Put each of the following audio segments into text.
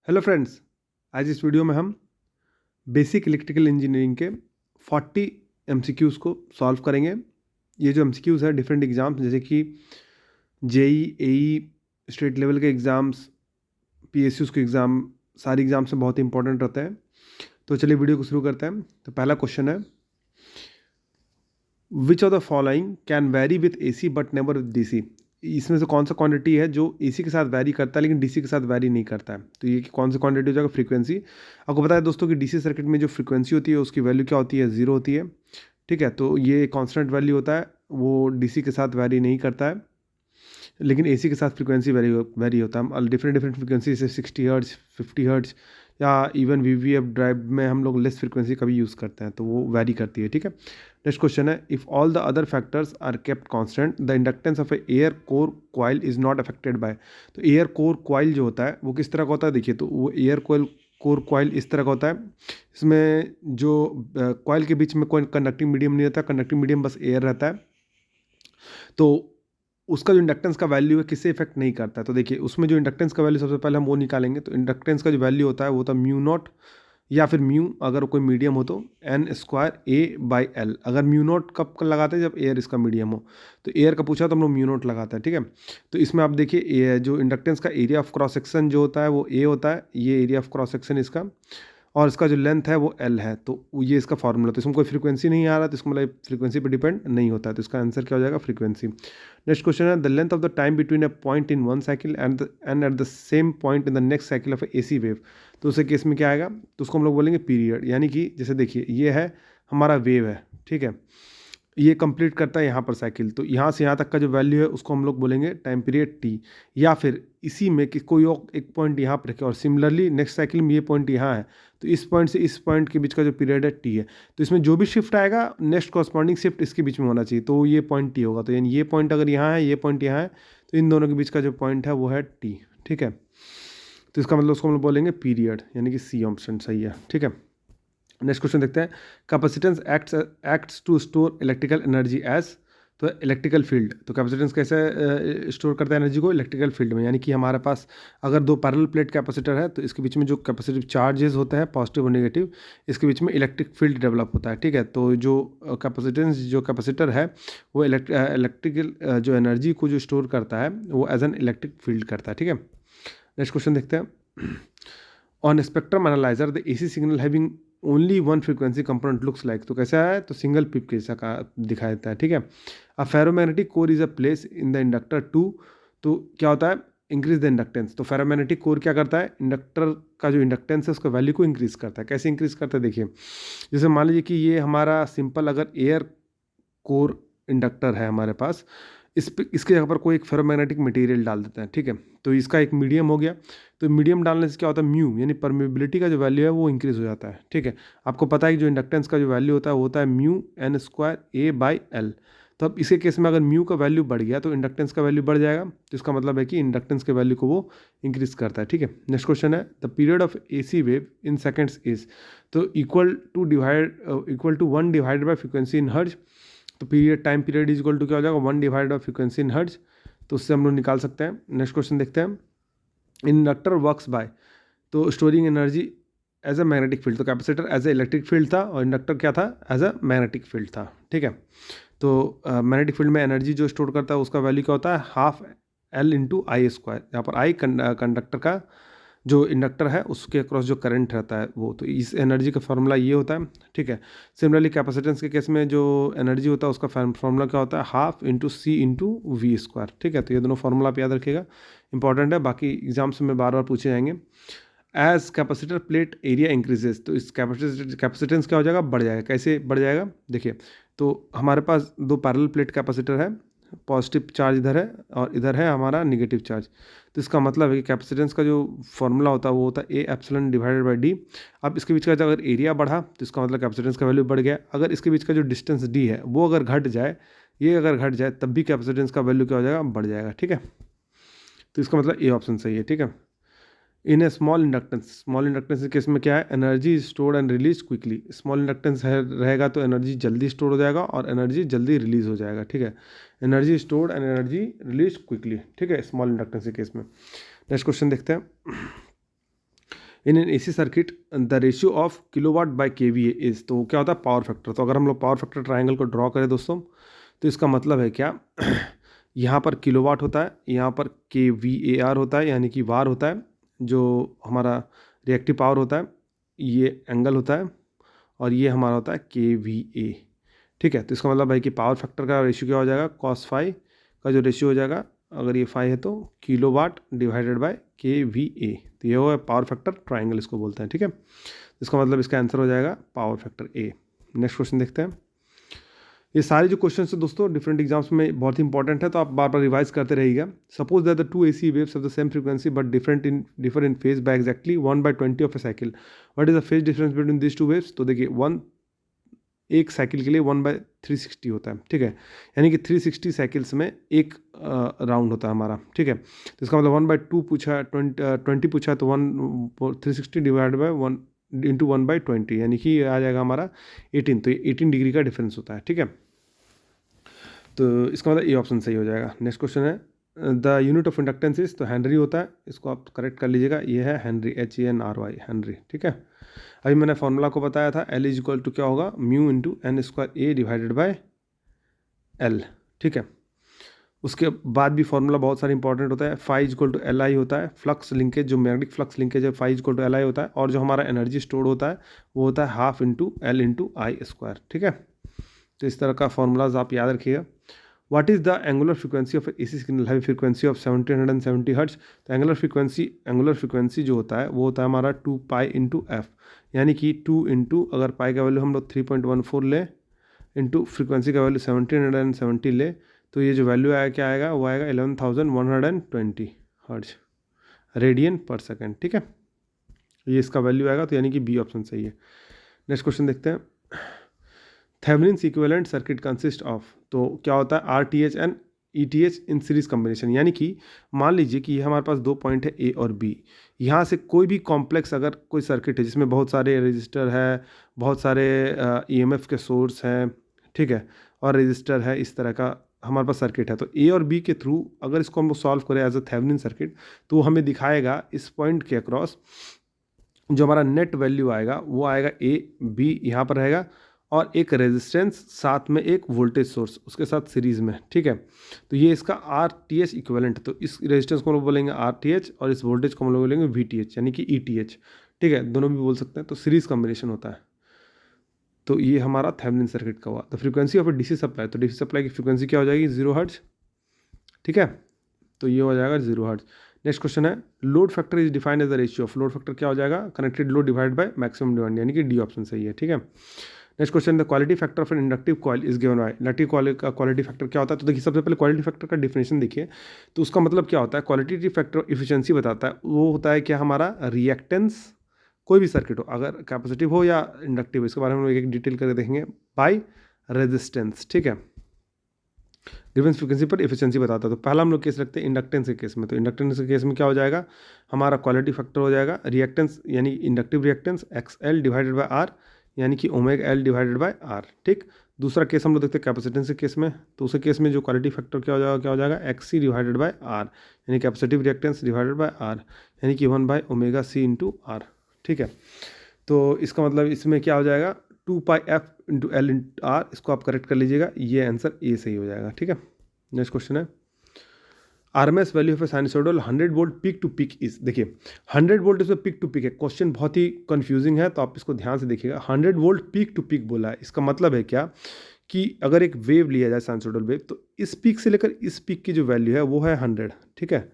Hello friends, आज इस video में हम बेसिक इलेक्ट्रिकल इंजीनियरिंग के 40 एमसीक्यूज़ को सॉल्व करेंगे। ये जो एमसीक्यूज़ है डिफरेंट एग्जाम्स जैसे कि जेई, एई, स्टेट लेवल के एग्ज़ाम्स, पीएसयूज़ के एग्ज़ाम, सारे एग्ज़ाम्स में बहुत इंपॉर्टेंट रहते हैं। तो चलिए वीडियो को शुरू करते हैं। तो पहला क्वेश्चन है, which of the following can very with AC but never with DC. इसमें से कौन सा क्वांटिटी है जो एसी के साथ वैरी करता है लेकिन डीसी के साथ वैरी नहीं करता है। तो ये कौन सा क्वांटिटी हो जाएगा? फ्रीक्वेंसी। आपको पता है दोस्तों कि डीसी सर्किट में जो फ्रीक्वेंसी होती है उसकी वैल्यू क्या होती है? ज़ीरो होती है। ठीक है, तो ये कांस्टेंट वैल्यू होता है, वो डीसी के साथ वैरी नहीं करता है, लेकिन एसी के साथ फ्रीक्वेंसी वेरी होता है। डिफरेंट डिफरेंट फ्रीक्वेंसी जैसे 60 हर्ट्ज, 50 हर्ट्ज या इवन वीवीएफ ड्राइव में हम लोग लेस फ्रीक्वेंसी का भी यूज़ करते हैं, तो वो वैरी करती है। ठीक है, नेक्स्ट क्वेश्चन है, if all the other factors are kept constant the inductance of air core coil is not affected by. तो एयर कोर कॉइल जो होता है वो किस तरह का होता है? देखिए, तो वो एयर कोर कॉइल इस तरह का होता है, इसमें जो कॉइल के बीच में कोई कंडक्टिंग मीडियम नहीं रहता, कंडक्टिंग मीडियम बस एयर रहता है। तो उसका जो इंडक्टेंस का वैल्यू है किससे इफेक्ट नहीं करता है। तो देखिए, उसमें जो इंडक्टेंस का वैल्यू सबसे पहले हम वो निकालेंगे। तो इंडक्टेंस का जो वैल्यू होता है वो होता है म्यू नॉट, या फिर म्यू अगर कोई मीडियम हो तो N square A by L. अगर म्यू नॉट कब लगाते हैं? जब एयर इसका मीडियम हो। तो एयर का पूछा तो हम लोग म्यू नॉट लगाते हैं। ठीक है, तो इसमें आप देखिए जो इंडक्टेंस का एरिया ऑफ क्रॉस सेक्शन जो होता है वो ए होता है, ये एरिया ऑफ क्रॉस सेक्शन इसका, और इसका जो लेंथ है वो एल है। तो ये इसका फॉर्मूला। तो इसमें कोई फ्रीक्वेंसी नहीं आ रहा, तो इसका मतलब फ्रीक्वेंसी पर डिपेंड नहीं होता है, तो इसका आंसर क्या हो जाएगा? फ्रीक्वेंसी। नेक्स्ट क्वेश्चन है, the length of the time between a point in one cycle and at the same point in the next cycle of AC wave. तो उस केस में क्या आएगा? तो उसको हम लोग बोलेंगे पीरियड। यानी कि जैसे देखिए, ये है हमारा वेव है, ठीक है, ये कंप्लीट करता है यहाँ पर साइकिल, तो यहाँ से यहाँ तक का जो वैल्यू है उसको हम लोग बोलेंगे टाइम पीरियड टी। या फिर इसी में कि कोई और एक पॉइंट यहाँ पर रखे और सिमिलरली नेक्स्ट साइकिल में ये पॉइंट यहाँ है, तो इस पॉइंट से इस पॉइंट के बीच का जो पीरियड है टी है। तो इसमें जो भी शिफ्ट आएगा नेक्स्ट कॉरस्पॉन्डिंग शिफ्ट इसके बीच में होना चाहिए, तो ये पॉइंट टी होगा। तो यानी ये पॉइंट अगर यहाँ है, ये पॉइंट यहाँ है, तो इन दोनों के बीच का जो पॉइंट है वो है टी। ठीक है, तो इसका मतलब उसको हम लोग बोलेंगे पीरियड, यानी कि सी ऑप्शन सही है। ठीक है, नेक्स्ट क्वेश्चन देखते हैं, capacitance acts to store electrical energy as. तो इलेक्ट्रिकल फील्ड, तो कैपेसिटेंस कैसे स्टोर करता है एनर्जी को? इलेक्ट्रिकल फील्ड में। यानी कि हमारे पास अगर दो पैरेलल प्लेट कैपेसिटर है तो इसके बीच में जो कैपेसिटिव चार्जेस होते हैं पॉजिटिव और नेगेटिव, इसके बीच में इलेक्ट्रिक फील्ड डेवलप होता है। ठीक है, तो जो कैपेसिटर है वो इलेक्ट्रिकल जो एनर्जी को जो स्टोर करता है वो एज एन इलेक्ट्रिक फील्ड करता है। ठीक है, नेक्स्ट क्वेश्चन देखते हैं, on spectrum analyser the AC signal having only one frequency component looks like. तो कैसा है? तो सिंगल पिप के जैसा का दिखाई देता है। ठीक है, a ferromagnetic core is a place in the inductor to. तो क्या होता है? Increase the inductance. तो फेरोमैग्नेटिक कोर क्या करता है? इंडक्टर का जो इंडक्टेंस है उसका वैल्यू को इंक्रीज करता है। कैसे इंक्रीज करता है? देखिए, जैसे मान लीजिए कि ये हमारा सिंपल अगर एयर कोर इंडक्टर है हमारे पास, इसके जगह पर कोई एक फेरोमैग्नेटिक मटेरियल डाल देते हैं। ठीक है, तो इसका एक मीडियम हो गया। तो मीडियम डालने से क्या होता है? म्यू यानी परमेबिलिटी का जो वैल्यू है वो इंक्रीज हो जाता है। ठीक है, आपको पता है कि जो इंडक्टेंस का जो वैल्यू होता है वो होता है mu N square A by L. तो अब इसके केस में अगर म्यू का वैल्यू बढ़ गया तो इंडक्टेंस का वैल्यू बढ़ जाएगा, तो इसका मतलब है कि इंडक्टेंस के वैल्यू को वो इंक्रीज करता है। ठीक है, नेक्स्ट क्वेश्चन है, the period of AC wave in seconds is. तो equal to 1 divided by frequency in hertz. तो period time period is equal to क्या हो जाएगा? 1 divided by frequency in hertz. तो उससे हम लोग निकाल सकते हैं। नेक्स्ट क्वेश्चन देखते हैं, इंडक्टर वर्क्स बाय। तो storing energy as a magnetic field. तो capacitor as a electric field था और इंडक्टर क्या था? एज अ मैग्नेटिक फील्ड था। ठीक है, तो मैग्नेटिक फील्ड में एनर्जी जो स्टोर करता है उसका वैल्यू क्या होता है? हाफ एल इंटू आई स्क्वायर। यहाँ पर आई कंडक्टर का जो इंडक्टर है उसके अक्रॉस जो करंट रहता है वो, तो इस एनर्जी का फार्मूला ये होता है। ठीक है, सिमिलरली कैपेसिटेंस के केस में जो एनर्जी होता है उसका फार्मूला क्या होता है? Half into C into V square. ठीक है, तो ये दोनों फार्मूला आप याद रखिएगा, इंपॉर्टेंट है, बाकी एग्जाम्स में बार बार पूछे जाएंगे। As capacitor plate area increases. तो इस कैपेसिटेंस क्या हो जाएगा? बढ़ जाएगा। कैसे बढ़ जाएगा? देखिए, तो हमारे पास दो पैरेलल प्लेट कैपेसिटर है, पॉजिटिव चार्ज इधर है और इधर है हमारा निगेटिव चार्ज। तो इसका मतलब है कि कैपेसिटेंस का जो फॉर्मूला होता है वो होता है A epsilon divided by D. अब इसके बीच का अगर एरिया बढ़ा तो इसका मतलब कैपेसिटेंस का वैल्यू बढ़ गया। अगर इसके बीच का जो डिस्टेंस डी है वो अगर घट जाए, ये अगर घट जाए, तब भी कैपेसिटेंस का वैल्यू क्या हो जाएगा? बढ़ जाएगा। ठीक है, तो इसका मतलब ए ऑप्शन सही है। ठीक है, इन ए स्मॉल इंडक्टेंस के केस में क्या है? Energy stored and release quickly. Small inductance रहेगा तो एनर्जी जल्दी स्टोर हो जाएगा और एनर्जी जल्दी रिलीज हो जाएगा। ठीक है, energy stored and energy release quickly. ठीक है, स्मॉल इंडक्टेंस के केस में। नेक्स्ट क्वेश्चन देखते हैं, in an AC circuit the ratio of kilowatt by kVA is, तो क्या होता है पावर फैक्टर। तो अगर हम लोग पावर फैक्टर ट्रायंगल को ड्रॉ करें दोस्तों, तो इसका मतलब है क्या यहाँ पर किलोवाट होता है, यहाँ पर KVAR होता है यानी कि वार होता है जो हमारा रिएक्टिव पावर होता है, ये एंगल होता है, और ये हमारा होता है KVA। ठीक है, तो इसका मतलब है कि पावर फैक्टर का रेशियो क्या हो जाएगा, cos फाई का जो रेशियो हो जाएगा, अगर ये फाई है तो किलोवाट डिवाइडेड बाय KVA, तो ये होगा पावर फैक्टर ट्राइंगल इसको बोलते हैं। ठीक है, इसका मतलब इसका आंसर हो जाएगा power factor A। Next question देखते हैं। ये सारे जो क्वेश्चन है दोस्तों डिफरेंट एग्जाम्स में बहुत ही इंपॉर्टेंट है, तो आप बार बार रिवाइज करते रहिएगा। Suppose that the two AC waves of the same frequency but differ in phase by exactly 1/20 of A cycle, what is the phase difference between this two waves. तो देखिए एक साइकिल के लिए 1/360 होता है। ठीक है, यानी कि 360 साइकिल्स में एक राउंड होता है हमारा। ठीक है, तो इसका मतलब 1/2 पूछा, 20 पूछा, तो 360 डिवाइड बाय 1 इंटू 1/20, यानी कि आ जाएगा हमारा 18। तो ये 18 डिग्री का डिफरेंस होता है। ठीक है, तो इसका मतलब ये ऑप्शन सही हो जाएगा। नेक्स्ट क्वेश्चन है the unit of inductance is, तो हेनरी होता है, इसको आप करेक्ट कर लीजिएगा, ये है हेनरी, HENRY हेनरी। ठीक है, अभी मैंने फॉर्मूला को बताया था, L इज इक्वल टू क्या होगा, mu into N² A divided by L। ठीक है, उसके बाद भी फॉर्मूला बहुत सारे इंपॉर्टेंट होता है, फाई इक्वल टू LI होता है, फ्लक्स लिंकेज जो मैग्नेटिक फ्लक्स लिंकेज है फाई इक्वल टू LI होता है, और जो हमारा एनर्जी स्टोर होता है वो होता है half into L into I²। ठीक है, तो इस तरह का फॉर्मूलाज आप याद रखिएगा। What is the angular frequency of AC signal have frequency of 1770 hertz. तो एंगुलर फ्रीक्वेंसी जो होता है वो होता है हमारा 2 पाई इंटू एफ, यानी कि 2 इंटू, अगर पाई का वैल्यू हम लोग 3.14 ले, इंटू फ्रीक्वेंसी का वैल्यू 1770 ले, तो ये जो वैल्यू आएगा क्या आएगा, वो आएगा 11,120 हर्ट्ज रेडियन पर सेकेंड। ठीक है, ये इसका वैल्यू आएगा, तो यानी कि बी ऑप्शन सही है। नेक्स्ट क्वेश्चन देखते हैं। Thevenin's equivalent circuit consist of, तो क्या होता है RTH and ETH in series combination, यानी कि मान लीजिए कि हमारे पास दो पॉइंट है A और B, यहाँ से कोई भी कॉम्प्लेक्स अगर कोई सर्किट है जिसमें बहुत सारे रजिस्टर है, बहुत सारे EMF के सोर्स हैं, ठीक है, और रजिस्टर है, इस तरह का हमारे पास सर्किट है, तो A और B के थ्रू अगर इसको हम सॉल्व करें एज अ थेवेनिन सर्किट, तो हमें दिखाएगा इस पॉइंट के अक्रॉस जो हमारा नेट वैल्यू आएगा वो आएगा A B यहाँ पर रहेगा, और एक रेजिस्टेंस साथ में एक वोल्टेज सोर्स उसके साथ सीरीज में। ठीक है, तो ये इसका RTH इक्विवेलेंट, तो इस रेजिस्टेंस को हम लोग बोलेंगे RTH और इस वोल्टेज को हम लोग बोलेंगे VTH यानी कि ETH। ठीक है, दोनों भी बोल सकते हैं, तो सीरीज कॉम्बिनेशन होता है। तो ये हमारा थेवेनिन सर्किट का हुआ। The frequency of A DC supply, तो DC सप्लाई की फ्रीक्वेंसी क्या हो जाएगी, 0 हर्ट्ज। ठीक है, तो ये हो जाएगा 0 हर्ट्ज। नेक्स्ट क्वेश्चन है load factor is defined as the ratio of, load factor क्या हो जाएगा, connected load divide by maximum demand, यानी कि डी ऑप्शन सही है। ठीक है, next question the quality factor of an inductive coil is given by, inductive coil का क्वालिटी फैक्टर क्या होता है। तो देखिए सबसे पहले क्वालिटी फैक्टर का डिफिनेशन देखिए, तो उसका मतलब क्या होता है, क्वालिटेटिव फैक्टर इफिशिएंसी बताता है, वो होता है क्या हमारा रिएक्टेंस, कोई भी सर्किट हो, अगर कैपेसिटिव हो या इंडक्टिव, इसके बारे में हम लोग एक डिटेल करके देखेंगे, बाय रेजिस्टेंस। ठीक है, गिवन फ्रीक्वेंसी पर एफिशिएंसी बताता है। तो पहला हम लोग केस रखते हैं इंडक्टेंस के केस में, तो इंडक्टेंस के केस में क्या हो जाएगा, हमारा क्वालिटी फैक्टर हो जाएगा रिएक्टेंस यानी inductive reactance XL divided by R, यानी कि ω/L डिवाइडेड बाय R। ठीक, दूसरा केस हम लोग देखते हैं कैपेसिटेंस के केस में, तो उस केस में जो क्वालिटी फैक्टर क्या हो जाएगा XC डिवाइडेड बाय R, यानी capacitive reactance divided by R, यानी कि 1/ωc इंटू R। ठीक है, तो इसका मतलब इसमें क्या हो जाएगा 2πf into L into R, इसको आप करेक्ट कर लीजिएगा, ये आंसर A सही हो जाएगा। ठीक है, नेक्स्ट क्वेश्चन है RMS value of a sinusoidal 100 volt peak to peak is, देखिए 100 वोल्ट इसमें पीक टू पीक है, क्वेश्चन बहुत ही कंफ्यूजिंग है, तो आप इसको ध्यान से देखिएगा। 100 वोल्ट पीक टू पीक बोला है, इसका मतलब है क्या कि अगर एक वेव लिया जाए साइनसोइडल वेव, तो इस पीक से लेकर इस पीक की जो वैल्यू है वो है 100। ठीक है,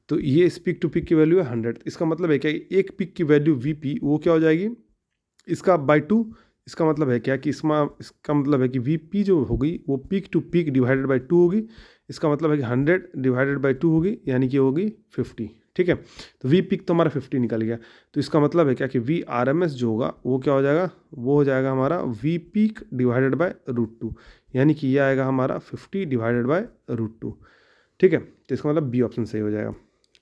तो ये इस पीक टू पीक की वैल्यू है 100, इसका मतलब है क्या, एक पीक की वैल्यू VP वो क्या हो जाएगी इसका बाय 2, इसका मतलब है क्या कि इसका मतलब है कि VP जो होगी वो peak to peak divided by 2 होगी, इसका मतलब है कि 100 डिवाइडेड बाय 2 होगी, यानी कि होगी 50। ठीक है, तो V पीक तो हमारा 50 निकल गया, तो इसका मतलब है क्या कि VRMS जो होगा वो क्या हो जाएगा, वो हो जाएगा हमारा V पीक डिवाइडेड बाय √2, यानी कि ये आएगा हमारा 50 डिवाइडेड बाय √2। ठीक है, तो इसका मतलब B ऑप्शन सही हो जाएगा।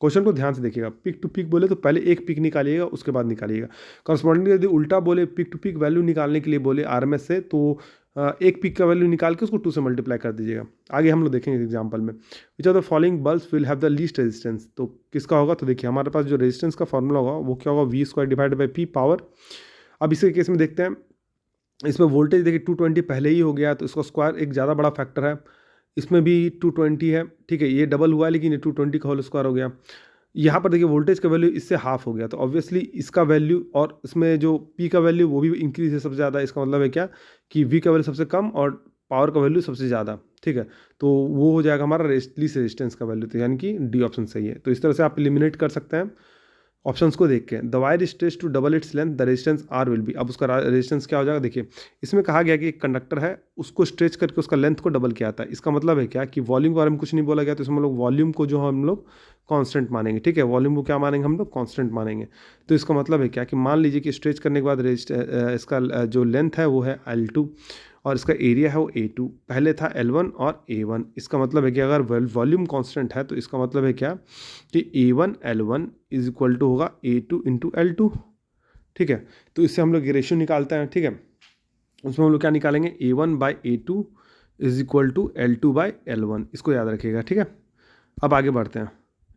क्वेश्चन को ध्यान से देखिएगा, पिक टू पिक बोले तो पहले एक पिक निकालिएगा उसके बाद निकालिएगा, कॉरस्पॉन्डिंग यदि उल्टा बोले पिक टू पिक वैल्यू निकालने के लिए बोले RMS से, तो एक पीक का वैल्यू निकाल के उसको 2 से मल्टीप्लाई कर दीजिएगा। आगे हम लोग देखेंगे एग्जाम्पल में। Which of the following bulbs will have the least resistance, तो किसका होगा, तो देखिए हमारे पास जो रेजिस्टेंस का फॉर्मूला होगा वो क्या होगा, V² divided by P power. अब इसके केस में देखते हैं, इसमें वोल्टेज देखिए 220 पहले ही हो गया, तो इसका स्क्वायर एक ज़्यादा बड़ा फैक्टर है, इसमें भी 220 है, ठीक है, ये डबल हुआ है लेकिन ये 220 का होल स्क्वायर हो गया। यहाँ पर देखिए वोल्टेज का वैल्यू इससे हाफ हो गया, तो ऑब्वियसली इसका वैल्यू और इसमें जो P का वैल्यू वो भी इंक्रीज है सबसे ज़्यादा। इसका मतलब है क्या कि V का वैल्यू सबसे कम और पावर का वैल्यू सबसे ज़्यादा, ठीक है, तो वो हो जाएगा हमारा लीस्ट रेजिस्टेंस का वैल्यू, तो यानी कि डी ऑप्शन सही है। तो इस तरह से आप एलिमिनेट कर सकते हैं ऑप्शंस को देख के। The wire stretch to double its length the resistance R will be, अब उसका रेजिस्टेंस क्या हो जाएगा, देखिए इसमें कहा गया कि एक कंडक्टर है उसको स्ट्रेच करके उसका लेंथ को डबल किया था। इसका मतलब है क्या कि वॉल्यूम के बारे में कुछ नहीं बोला गया, तो इसमें हम लोग वॉल्यूम को जो हम लोग कांस्टेंट मानेंगे, ठीक है, वॉल्यूम को क्या मानेंगे हम लोग, कांस्टेंट मानेंगे। तो इसका मतलब है क्या कि मान लीजिए कि स्ट्रेच करने के बाद इसका जो लेंथ है वो है L2 और इसका एरिया है वो A2, पहले था L1 और A1। इसका मतलब है कि अगर वॉल्यूम कांस्टेंट है तो इसका मतलब है क्या कि A1 L1 is equal to होगा A2 इंटू L2, ठीक है। तो इससे हम लोग रेशियो निकालते हैं, ठीक है, उसमें हम लोग क्या निकालेंगे, A1 by A2 is equal to L2 by L1, इसको याद रखिएगा, ठीक है। अब आगे बढ़ते हैं,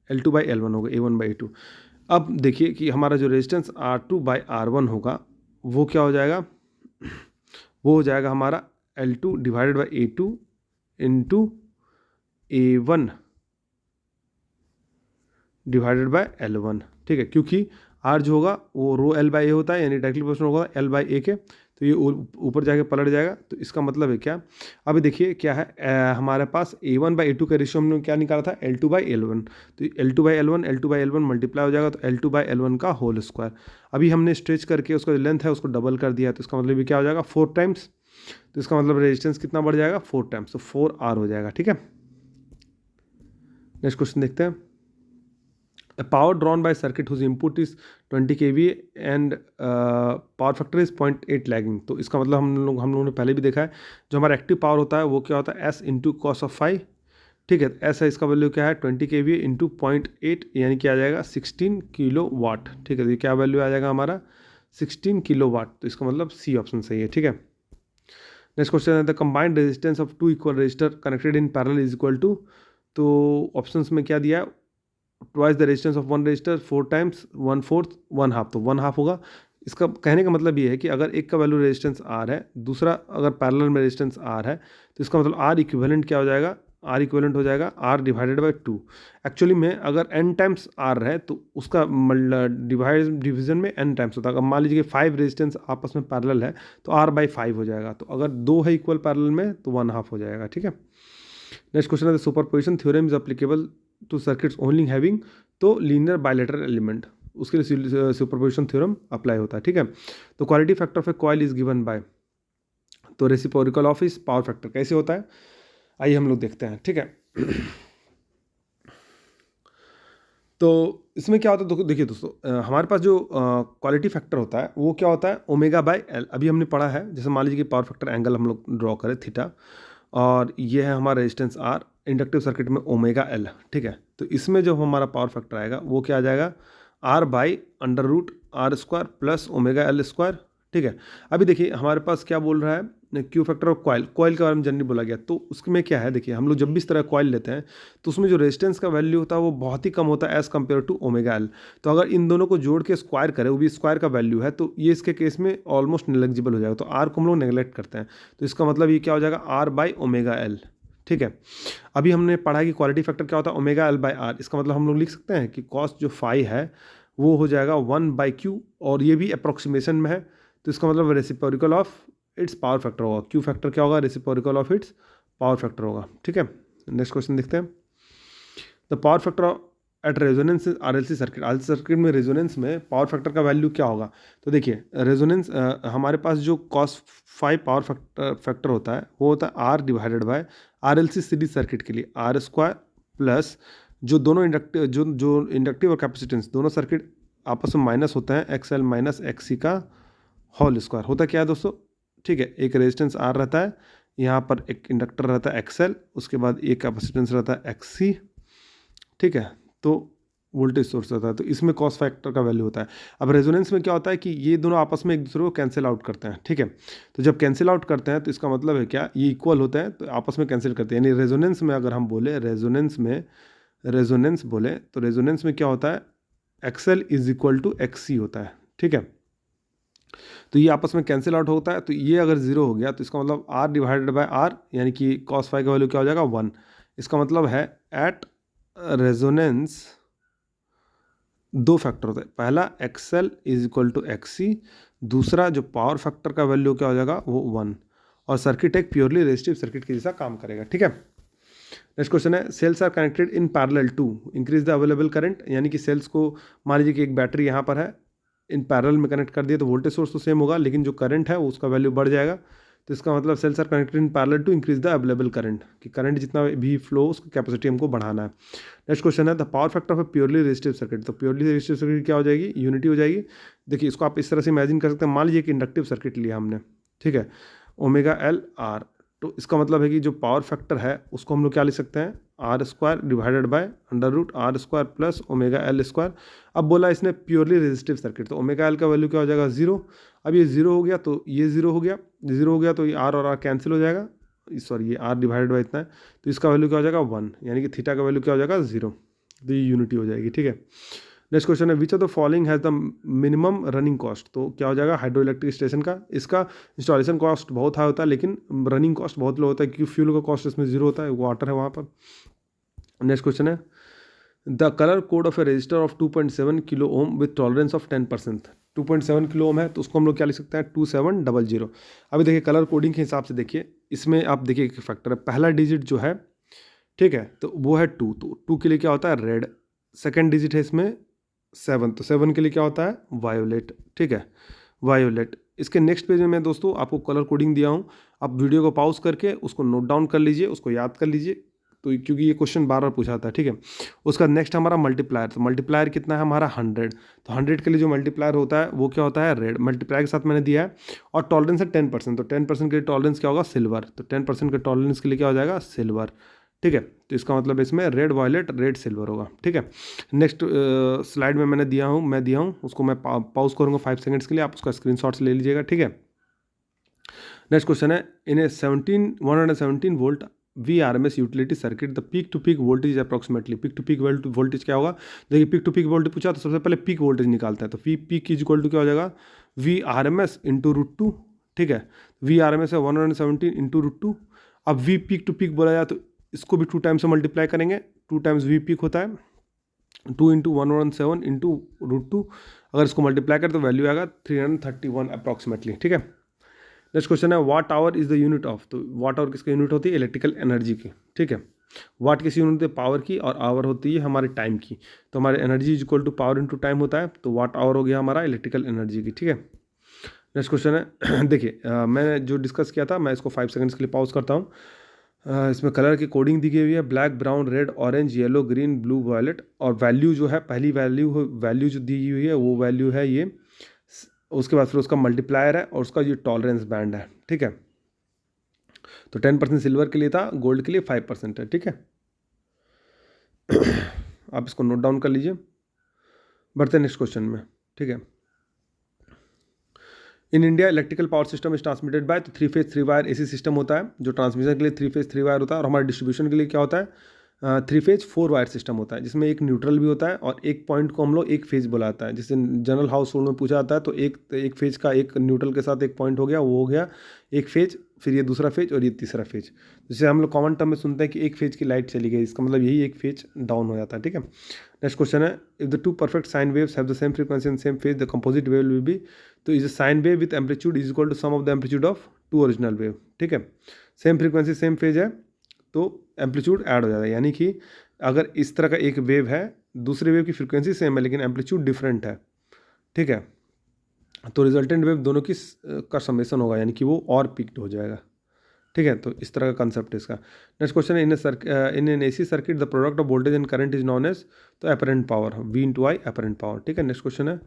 L2 बाई L1 होगा A1 बाई A2। अब देखिए कि हमारा जो रेजिस्टेंस R2 बाई R1 होगा वो क्या हो जाएगा, वो हो जाएगा हमारा L2 divided by A2 into A1 divided by L1, ठीक है, क्योंकि R जो होगा वो रो L बाई ए होता है, यानी डायरेक्टली प्रोपोर्शनल होगा L बाई ए के, तो ये ऊपर जाके पलट जाएगा। तो इसका मतलब है क्या, अभी देखिए क्या है, हमारे पास A1 बाई A2 का रेशियो हमने क्या निकाला था, L2 बाई L1, तो L2 बाई L1 मल्टीप्लाई हो जाएगा, तो L2 बाई L1 का होल स्क्वायर। अभी हमने स्ट्रेच करके उसका जो लेंथ है उसको डबल कर दिया, तो इसका मतलब ये क्या हो जाएगा 4 टाइम्स, तो इसका मतलब रेजिस्टेंस कितना बढ़ जाएगा 4 टाइम्स, तो 4R हो जाएगा, ठीक है। नेक्स्ट क्वेश्चन देखते हैं। A power drawn by circuit whose input is 20 kVA and power factor is 0.8 lagging, तो इसका मतलब हम लोगों ने पहले भी देखा है, जो हमारा एक्टिव पावर होता है वो क्या होता है S into cos of phi, ठीक है, S है, इसका वैल्यू क्या है 20 kVA इंटू 0.8, यानी क्या आ जाएगा 16 किलो वाट, ठीक है, तो ये क्या वैल्यू आ जाएगा हमारा 16 किलो वाट, तो इसका मतलब सी ऑप्शन सही है, ठीक है। नेक्स्ट क्वेश्चन है the combined resistance of 2 equal resistor connected in parallel is equal to, तो ऑप्शंस में क्या दिया है, twice the resistance of one resistor 4 times 1/4 1/2, तो 1/2 होगा। इसका कहने का मतलब ये है कि अगर एक का वैल्यू रेजिस्टेंस R है, दूसरा अगर पैरेलल में रेजिस्टेंस R है, तो इसका मतलब R इक्विवेलेंट क्या हो जाएगा, R इक्विवेलेंट हो जाएगा R डिवाइडेड बाई 2। एक्चुअली में अगर n टाइम्स R है तो उसका डिवीजन में n टाइम्स होता है। अगर मान लीजिए 5 रेजिस्टेंस आपस में पैरेलल है तो R बाई 5 हो जाएगा, तो अगर 2 है इक्वल पैरेलल में तो 1/2 हो जाएगा, ठीक है। नेक्स्ट क्वेश्चन है the superposition theorem is applicable to circuits only having, तो लीनियर बायलेटरल एलिमेंट, उसके लिए सुपरपोजिशन थ्योरम अप्लाई होता है, ठीक है। तो quality factor of A coil is given bye, तो रेसिप्रोकल ऑफ इस पावर फैक्टर कैसे होता है, आइए हम लोग देखते हैं, ठीक है। तो इसमें क्या होता है, देखिए दोस्तों, हमारे पास जो क्वालिटी फैक्टर होता है वो क्या होता है ओमेगा बाय एल, अभी हमने पढ़ा है, जैसे मान लीजिए कि पावर फैक्टर एंगल हम लोग ड्रॉ करें थीटा, और ये है हमारा रेजिस्टेंस R, इंडक्टिव सर्किट में ओमेगा L, ठीक है। तो इसमें जो हमारा पावर फैक्टर आएगा वो क्या आ जाएगा R by under root R square plus omega L square, ठीक है। अभी देखिए हमारे पास क्या बोल रहा है, क्यू फैक्टर ऑफ कॉइल के बारे में जनरली बोला गया, तो उसमें क्या है, देखिए हम लोग जब भी इस तरह कॉइल लेते हैं तो उसमें जो रेजिस्टेंस का वैल्यू होता है वो बहुत ही कम होता है as compare to omega L। तो अगर इन दोनों को जोड़ के स्क्वायर करें, वो भी स्क्वायर का वैल्यू है, तो ये इसके केस में ऑलमोस्ट नेग्लिजिबल हो जाएगा, तो R को हम लोग नेगलेक्ट करते हैं, तो इसका मतलब ये क्या हो जाएगा R बाई ओमेगा L, ठीक है। अभी हमने पढ़ा कि क्वालिटी फैक्टर क्या होता है ओमेगा L बाई R, इसका मतलब हम लोग लिख सकते हैं कि कॉस जो फाई है वो हो जाएगा 1/Q, और ये भी अप्रोक्सीमेशन में है, तो इसका मतलब reciprocal of its power factor होगा, क्यू फैक्टर क्या होगा reciprocal of its power factor होगा, ठीक है। नेक्स्ट क्वेश्चन देखते हैं। The power factor at resonance RLC circuit, RLC circuit में रेजोनेंस में पावर फैक्टर का वैल्यू क्या होगा, तो देखिए रेजोनेंस हमारे पास जो cos फाई पावर फैक्टर होता है वो होता है R divided by RLC series circuit के लिए R स्क्वायर प्लस जो दोनों इंडक्टिव और कैपेसिटेंस दोनों सर्किट आपस में माइनस होते हैं XL माइनस XC का होल स्क्वायर होता है क्या है दोस्तों, ठीक है। एक रेजिस्टेंस R रहता है, यहाँ पर एक इंडक्टर रहता है XL, उसके बाद एक कैपेसिटेंस रहता है XC, ठीक है। तो वोल्टेज सोर्स होता है, तो इसमें कॉस फैक्टर का वैल्यू होता है। अब रेजोनेंस में क्या होता है कि ये दोनों आपस में एक दूसरे को कैंसिल आउट करते हैं, ठीक है। तो जब कैंसिल आउट करते हैं तो इसका मतलब है क्या, ये इक्वल होता है तो आपस में कैंसिल करते हैं। यानी रेजोनेंस में अगर हम बोले, रेजोनेंस बोले तो रेजोनेंस में क्या होता है, XL is equal to X C होता है, ठीक है। तो ये आपस में कैंसिल आउट होता है, तो ये अगर जीरो हो गया तो इसका मतलब आर डिवाइडेड बाय आर, यानी कि कॉस फाई का वैल्यू क्या हो जाएगा, 1। इसका मतलब है एट रेजोनेंस दो फैक्टर होता है, पहला XL is equal to X C, दूसरा जो पावर फैक्टर का वैल्यू क्या हो जाएगा वो 1, और सर्किट एक प्योरली रेजिस्टिव सर्किट के जैसा काम करेगा, ठीक है। नेक्स्ट क्वेश्चन है, cells are connected in parallel to increase the available current, यानी कि सेल्स को मान लीजिए कि एक बैटरी यहाँ पर है, इन पैरेलल में कनेक्ट कर दिए तो वोल्टेज सोर्स तो सेम होगा, लेकिन जो करंट है उसका वैल्यू बढ़ जाएगा। तो इसका मतलब cells are connected in parallel to increase the available current, कि करंट जितना भी फ्लो उसकी कैपेसिटी हमको बढ़ाना है। नेक्स्ट क्वेश्चन है, the power factor of a purely resistive circuit, तो प्योरली रेजिस्टिव सर्किट क्या हो जाएगी, यूनिटी हो जाएगी। देखिए इसको आप इस तरह से इमेजिन कर सकते हैं, मान लीजिए कि इंडक्टिव सर्किट लिया हमने, ठीक है, ओमेगा एल आर, तो इसका मतलब है कि जो पावर फैक्टर है उसको हम लोग क्या लिख सकते हैं, R square divided by under root R square plus omega L square. अब बोला इसने प्योरली रेजिस्टिव सर्किट, तो ओमेगा एल का वैल्यू क्या हो जाएगा, 0। अब ये 0 हो गया तो ये 0 हो गया, 0 हो गया तो ये आर और आर कैंसिल हो जाएगा, सॉरी ये आर डिवाइडेड बाय इतना है, तो इसका वैल्यू क्या हो जाएगा 1, यानी कि थीटा का वैल्यू क्या हो जाएगा 0, तो ये यूनिटी हो जाएगी, ठीक है। नेक्स्ट क्वेश्चन है, which of the following has the minimum running cost, तो क्या हो जाएगा, हाइड्रो इलेक्ट्रिक स्टेशन का, इसका इंस्टॉलेशन कॉस्ट बहुत हाई होता है लेकिन रनिंग कॉस्ट बहुत लो होता है, क्योंकि फ्यूल का कॉस्ट इसमें 0 होता है, वाटर है वहाँ पर। नेक्स्ट क्वेश्चन है, the colour code of A register of 2.7 kilo ohm with tolerance of 10%, 2.7 kilo ohm है तो उसको हम लोग क्या लिख सकते हैं, 2700। अभी देखिए कलर कोडिंग के हिसाब से देखिए, इसमें आप देखिए एक फैक्टर है, पहला डिजिट जो है, ठीक है, तो वो है 2, तो 2 के लिए क्या होता है रेड, सेकेंड डिजिट है इसमें 7, तो 7 के लिए क्या होता है वायोलेट, ठीक है, वायोलेट। इसके नेक्स्ट पेज में मैं दोस्तों आपको कलर कोडिंग दिया हूँ, आप वीडियो को पॉज करके उसको नोट डाउन कर लीजिए, उसको याद कर लीजिए, तो क्योंकि ये क्वेश्चन बार बार पूछा था, ठीक है। उसका नेक्स्ट हमारा मल्टीप्लायर, तो मल्टीप्लायर कितना है हमारा 100, तो 100 के लिए जो मल्टीप्लायर होता है वो क्या होता है रेड, मल्टीप्लायर के साथ मैंने दिया है, और टॉलरेंस है 10%, तो 10% के लिए टॉलरेंस क्या होगा सिल्वर, तो 10% के टॉलरेंस के लिए क्या हो जाएगा सिल्वर, ठीक है। तो इसका मतलब इसमें रेड वायलेट रेड सिल्वर होगा, ठीक है। नेक्स्ट स्लाइड में मैं दिया हूँ उसको मैं पॉज करूँगा 5 सेकंड्स के लिए, आप उसका स्क्रीनशॉट्स ले लीजिएगा, ठीक है। नेक्स्ट क्वेश्चन है, in a 117 volt VRMS utility circuit the peak to peak voltage approximately, peak to peak voltage क्या होगा, देखिए पीक टू पीक वोल्टेज पूछा तो सबसे पहले पीक वोल्टेज निकालते हैं, तो पीक इज इक्वल टू क्या हो जाएगा VRMS इंटू √2, ठीक है। VRMS है 117 इंटू √2। अब V पीक टू पीक बोला जाए तो इसको भी 2 टाइम्स से मल्टीप्लाई करेंगे, 2 टाइम्स V पीक होता है, 2 इंटू 117 इंटू √2, अगर इसको मल्टीप्लाई करें तो वैल्यू आएगा 331 अप्रॉक्सीमेटली, ठीक है। नेक्स्ट क्वेश्चन है, watt hour is the unit of, तो वाट आवर किसकी यूनिट होती है, इलेक्ट्रिकल एनर्जी की, ठीक है। वाट किसी यूनिट होती है पावर की, और आवर होती है हमारे टाइम की, तो हमारे energy is equal to power into time होता है, तो वाट आवर हो गया हमारा इलेक्ट्रिकल एनर्जी की, ठीक है। नेक्स्ट क्वेश्चन है, देखिए मैंने जो डिस्कस किया था मैं इसको 5 सेकंड्स के लिए पॉज करता हूँ। इसमें कलर की कोडिंग दी गई हुई है, black brown red orange yellow green blue violet, और वैल्यू जो है पहली वैल्यू जो दी हुई है वो वैल्यू है ये, उसके बाद फिर उसका मल्टीप्लायर है और उसका ये टॉलरेंस बैंड है, ठीक है। तो 10% सिल्वर के लिए था, गोल्ड के लिए 5% है, ठीक है। आप इसको नोट डाउन कर लीजिए, बढ़ते हैं नेक्स्ट क्वेश्चन में, ठीक है। In India electrical power system is transmitted by, तो 3 फेज 3 वायर AC सिस्टम होता है, जो ट्रांसमिशन के लिए 3 फेज 3 वायर होता है, और हमारे डिस्ट्रीब्यूशन के लिए क्या होता है 3 फेज 4 वायर सिस्टम होता है, जिसमें एक न्यूट्रल भी होता है और एक पॉइंट को हम लोग एक फेज बुलाता है, जिससे जनरल हाउस होल्ड में पूछा जाता है, तो एक फेज का एक न्यूट्रल के साथ एक पॉइंट हो गया, वो हो गया एक फेज, फिर ये दूसरा फेज और ये तीसरा फेज, जिसे हम लोग कॉमन टर्म में सुनते हैं कि एक फेज की लाइट चली गई, इसका मतलब यही एक फेज डाउन हो जाता है, ठीक है। नेक्स्ट क्वेश्चन है, if the 2 perfect sine waves have the same frequency and same phase the composite wave will be, तो is a sine wave with amplitude is equal to sum of the amplitude of 2 original wave, ठीक है। Same frequency same phase है तो amplitude add हो जाता है, यानी कि अगर इस तरह का एक वेव है, दूसरे वेव की फ्रीक्वेंसी सेम है लेकिन एम्पलीट्यूड डिफरेंट है, ठीक है, तो रिजल्टेंट वेव दोनों की का समेशन होगा, यानी कि वो और पिक्ड हो जाएगा, ठीक है। तो इस तरह का कंसेप्ट है इसका। नेक्स्ट क्वेश्चन है, in an AC circuit the product of voltage and current is known as, तो apparent power V into I apparent power, ठीक है। नेक्स्ट क्वेश्चन है,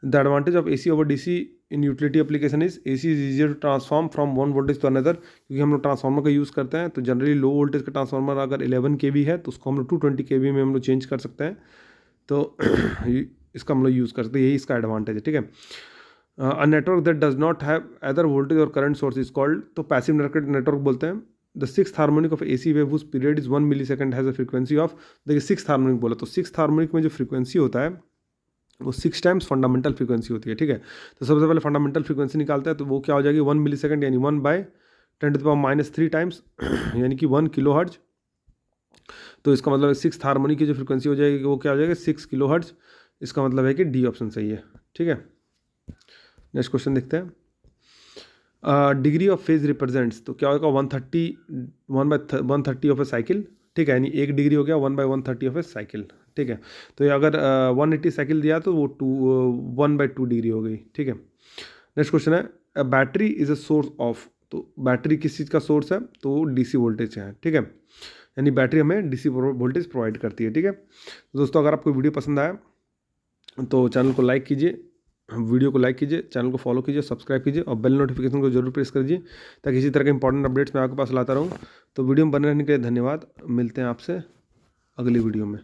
the advantage of AC over DC in utility application is AC is easier to transform from one voltage to another, क्योंकि हम लोग transformer का use करते हैं, तो जनरली लो वोल्टेज का ट्रांसफार्मर अगर 11 kV है तो उसको हम लोग 220 kV में हम लोग चेंज कर सकते हैं, तो इसका हम लोग यूज़ करते हैं, यही इसका एडवांटेज है, ठीक है। A network that does not have other voltage और करंट सोर्स इज कॉल्ड, तो पैसिव नेटवर्क बोलते हैं। The sixth harmonic of AC wave whose period is 1 millisecond has a frequency of, देखिए सिक्स्थ हार्मोनिक बोला, तो सिक्स्थ हार्मोनिक में जो frequency होता है वो 6 टाइम्स फंडामेंटल फ्रीक्वेंसी होती है, ठीक है। तो सबसे पहले फंडामेंटल फ्रीक्वेंसी निकालते हैं, तो वो क्या हो जाएगी 1 मिलीसेकंड यानी 1/10⁻³ टाइम्स यानी कि 1 किलो हर्ट्ज। तो इसका मतलब है सिक्स्थ हार्मोनिक की जो फ्रीक्वेंसी हो जाएगी वो क्या हो जाएगा 6 किलो हर्ट्ज। इसका मतलब है कि डी ऑप्शन सही है, ठीक है। नेक्स्ट क्वेश्चन देखते हैं। डिग्री ऑफ फेज रिप्रेजेंट्स, तो क्या होगा 1/130 ऑफ ए साइकिल, ठीक है, यानी 1 डिग्री हो गया 1/130 ऑफ ए साइकिल, ठीक है। तो ये अगर 180 साइकिल दिया तो वो 1/2 डिग्री हो गई, ठीक है। नेक्स्ट क्वेश्चन है, a battery is a source of, तो बैटरी किस चीज़ का सोर्स है, तो डीसी वोल्टेज है, ठीक है, यानी बैटरी हमें डीसी वोल्टेज प्रोवाइड करती है, ठीक है। तो दोस्तों अगर आपको वीडियो पसंद आया तो चैनल को लाइक कीजिए, वीडियो को लाइक कीजिए, चैनल को फॉलो कीजिए, सब्सक्राइब कीजिए और बेल नोटिफिकेशन को जरूर प्रेस कीजिए ताकि इसी तरह के इंपॉर्टेंट अपडेट्स मैं आपके पास लाता रहूँ। तो वीडियो में बने रहने के लिए धन्यवाद, मिलते हैं आपसे अगली वीडियो में।